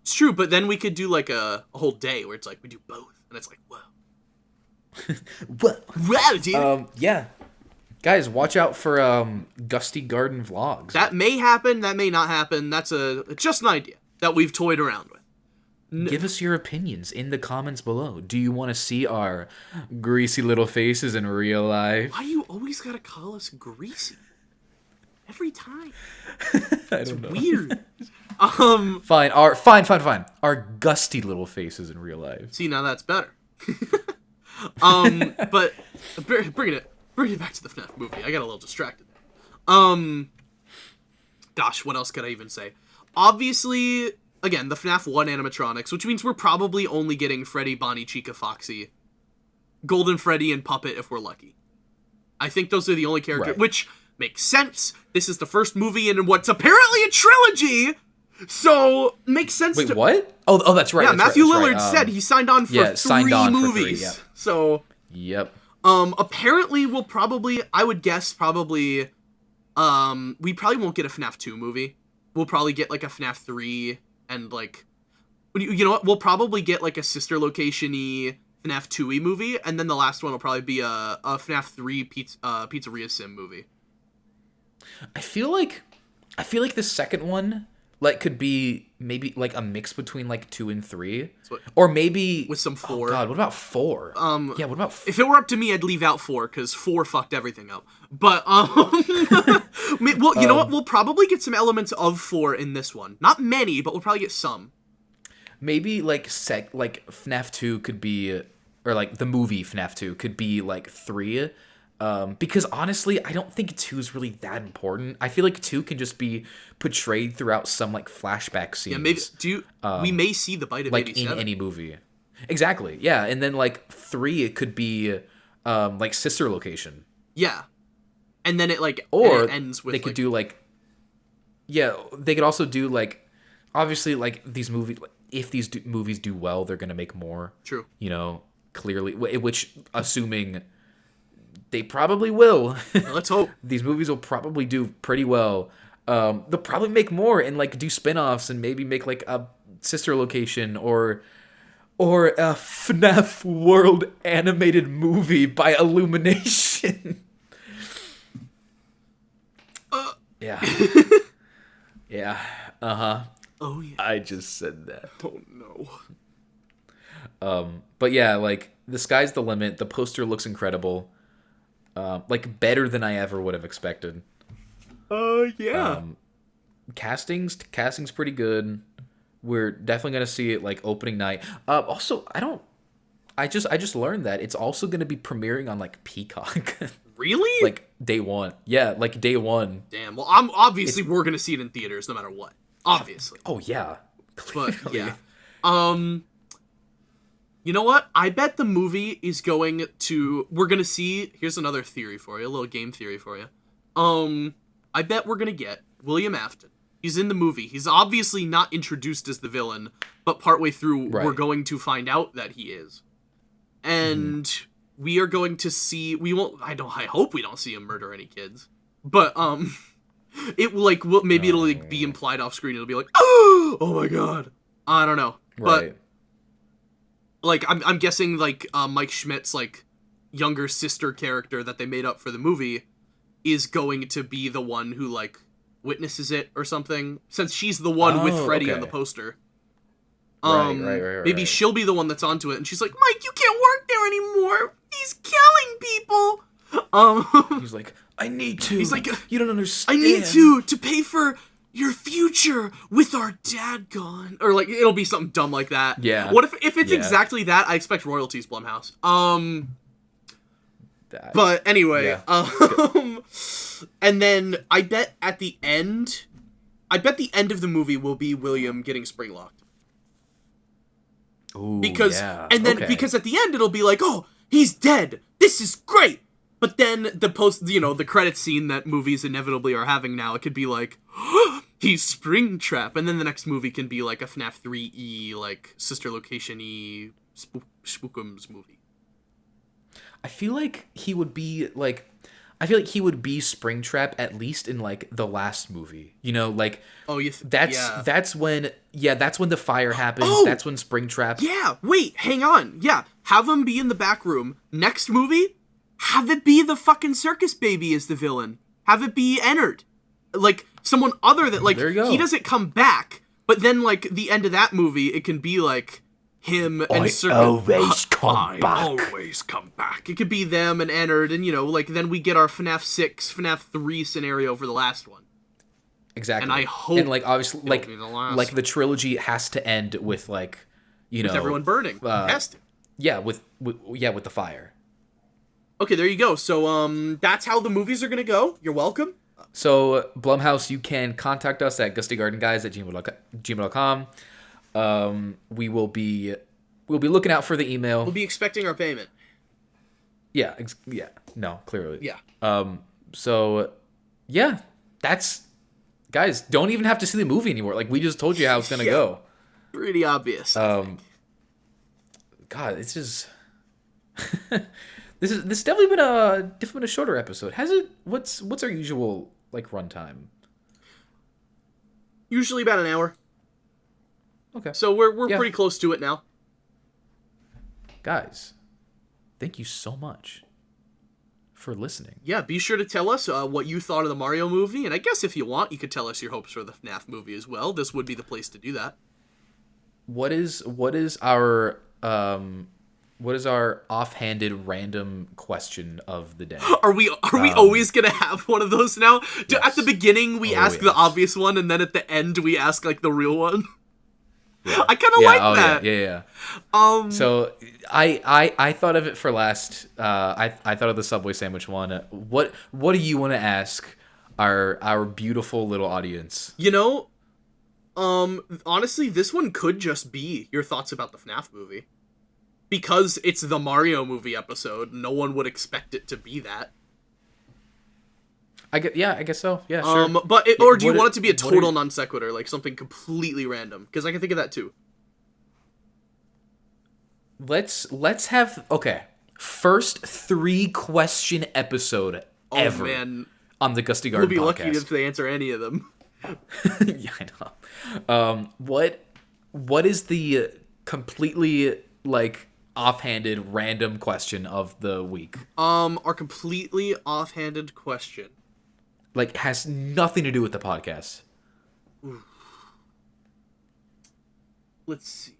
It's true, but then we could do like a whole day where it's like we do both, and it's like whoa, whoa, dude. Yeah. Guys, watch out for Gusty Garden vlogs. That may happen, that may not happen. That's just an idea that we've toyed around with. Give us your opinions in the comments below. Do you want to see our greasy little faces in real life? Why you always gotta call us greasy? Every time. I don't know. Weird. Fine. Our gusty little faces in real life. See, now that's better. But bringing it back to the FNAF movie. I got a little distracted. Gosh, what else could I even say? Obviously, again, the FNAF 1 animatronics, which means we're probably only getting Freddy, Bonnie, Chica, Foxy, Golden Freddy, and Puppet if we're lucky. I think those are the only characters, which makes sense. This is the first movie in what's apparently a trilogy, so makes sense. Wait, what? Oh, that's right. Yeah, that's Matthew right, Lillard said he signed on for three movies. So, yep. Apparently we'll probably, I would guess we probably won't get a FNAF 2 movie. We'll probably get like a FNAF 3 and like, you know what? We'll probably get like a sister location-y FNAF 2-y movie, and then the last one will probably be a FNAF 3 Pizzeria Sim movie. I feel like the second one like could be maybe like a mix between like 2 and 3, or maybe with some 4. Oh God, what about 4? Yeah, what about 4? If it were up to me, I'd leave out 4 because 4 fucked everything up. But well, you know what? We'll probably get some elements of 4 in this one. Not many, but we'll probably get some. Maybe like FNAF 2 could be, or like the movie FNAF 2 could be like 3. Because honestly, I don't think 2 is really that important. I feel like 2 can just be portrayed throughout some like flashback scenes. Yeah, maybe we may see the bite of like 87 in any movie. Exactly. Yeah, and then like 3 it could be like sister location. Yeah, and then it ends with they could do like they could also do like obviously like these movies. If these movies do well, they're gonna make more. True. You know, clearly, which assuming. They probably will. Let's hope. These movies will probably do pretty well. They'll probably make more and like do spin-offs and maybe make like a sister location or a FNAF World animated movie by Illumination. Yeah. Yeah. Uh-huh. Oh yeah. I just said that. Oh no. But yeah, like the sky's the limit. The poster looks incredible. Like better than I ever would have expected. Yeah. Casting's pretty good. We're definitely gonna see it like opening night. Also, I just learned that it's also gonna be premiering on like Peacock. Really? Like day one. Yeah, like day one. Damn. Well, we're gonna see it in theaters no matter what. Obviously. Oh yeah. But yeah. You know what? I bet the movie is going to... We're going to see... Here's another theory for you. A little game theory for you. I bet we're going to get William Afton. He's in the movie. He's obviously not introduced as the villain, but partway through, we're going to find out that he is. And we are going to see... We won't... I hope we don't see him murder any kids. But, it like... Maybe it'll like, be implied off screen. It'll be like, oh my god. I don't know. Right. But... Like, I'm guessing, like, Mike Schmidt's, like, younger sister character that they made up for the movie is going to be the one who, like, witnesses it or something. Since she's the one with Freddy on the poster. Right. Maybe she'll be the one that's onto it, and she's like, Mike, you can't work there anymore. He's killing people. He's like, I need to. He's like, you don't understand. I need to pay for your future with our dad gone. Or, like, it'll be something dumb like that. Yeah. What if it's exactly that? I expect royalties, Blumhouse. But anyway, and then I bet the end of the movie will be William getting spring locked. Ooh, because at the end it'll be like, oh, he's dead. This is great. But then the credits scene that movies inevitably are having now, it could be like, oh, he's Springtrap, and then the next movie can be like a FNAF 3E, like Sister Location-y Spookums movie. I feel like he would be Springtrap at least in like the last movie. You know, like that's when the fire happens. Oh, that's when Springtrap. Yeah, wait, hang on. Yeah, have him be in the back room. Next movie, have it be the fucking circus baby as the villain. Have it be Ennard. Like someone other than like he doesn't come back, but then like the end of that movie, it can be like him and Circus. Always come back. It could be them and Ennard, and like then we get our FNAF 6, FNAF 3 scenario for the last one. Exactly. And I hope, and like obviously, like the trilogy has to end with like, with everyone burning. It has to. Yeah, with the fire. Okay, there you go. So that's how the movies are gonna go. You're welcome. So Blumhouse, you can contact us at gustygardenguys@gmail.com. We'll be looking out for the email. We'll be expecting our payment. Yeah. No, clearly. Yeah. So, yeah, that's... Guys, don't even have to see the movie anymore. Like, we just told you how it's going to go. Pretty obvious. God, it's just... This has definitely been a shorter episode. Has it? What's our usual, like, runtime? Usually about an hour. Okay. So we're pretty close to it now. Guys, thank you so much for listening. Yeah, be sure to tell us what you thought of the Mario movie, and I guess if you want, you could tell us your hopes for the FNAF movie as well. This would be the place to do that. What is our offhanded random question of the day? Are we always gonna have one of those now? Yes. At the beginning we ask the obvious one, and then at the end we ask like the real one. Yeah. I kind of like that. Yeah. So I thought of it for last. I thought of the Subway sandwich one. What do you want to ask our beautiful little audience? Honestly, this one could just be your thoughts about the FNAF movie, because it's the Mario movie episode. No one would expect it to be that. I guess so. Yeah, sure. Or do you want it to be a total non sequitur, like something completely random? Because I can think of that too. Let's have first 3-question episode ever on the Gusty Garden podcast. We'll be lucky if they answer any of them. Yeah, I know. What is the completely like offhanded random question of the week? Our completely offhanded question. Like, has nothing to do with the podcast. Ooh. Let's see.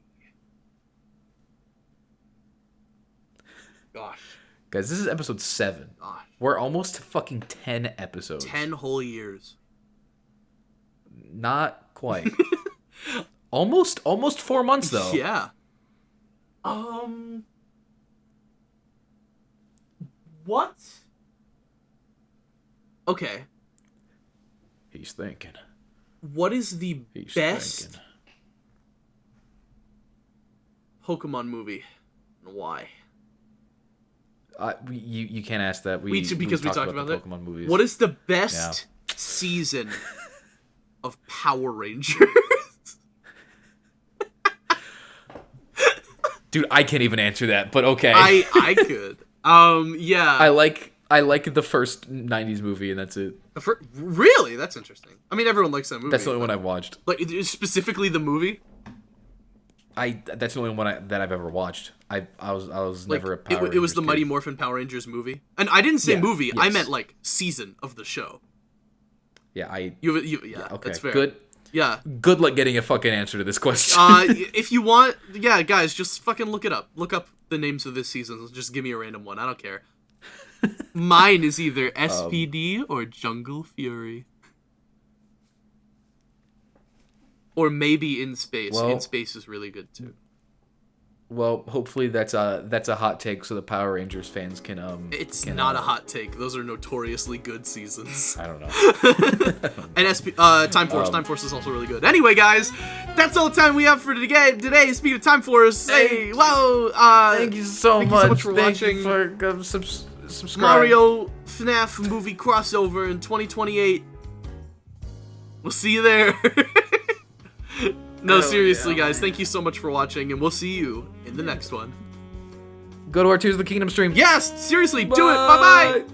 Gosh. Guys, this is episode 7. Gosh. We're almost to fucking 10 episodes. 10 whole years. Not quite. almost 4 months, though. Yeah. What? Okay. He's thinking. What is the best Pokemon movie, and why? You can't ask that. Because we talked about that. Pokemon movies. What is the best season of Power Rangers? Dude, I can't even answer that, but okay. I could. Yeah. I like the first 90s movie, and that's it. Really? That's interesting. I mean, everyone likes that movie. That's the only one I've watched. Like, specifically the movie? That's the only one that I've ever watched. I was like, never a Power Rangers It was the kid. Mighty Morphin Power Rangers movie. And I didn't say movie, yes. I meant, like, season of the show. Yeah, okay, that's fair. Good. Yeah. Good luck getting a fucking answer to this question. If you want, yeah, guys, just fucking look it up. Look up the names of this season. Just give me a random one. I don't care. Mine is either SPD or Jungle Fury. Or maybe In Space. Well, In Space is really good too. Well, hopefully that's a hot take, so the Power Rangers fans can It's not a hot take. Those are notoriously good seasons. I don't know. And Time Force. Time Force is also really good. Anyway, guys, that's all the time we have for today. Speaking of Time Force, hey, whoa! Thank you so much for thank watching. You for subscribe. Mario FNAF movie crossover in 2028. We'll see you there. No, seriously, guys, thank you so much for watching, and we'll see you in the next one. Go to our Tears of the Kingdom stream. Yes, seriously, do it. Bye-bye.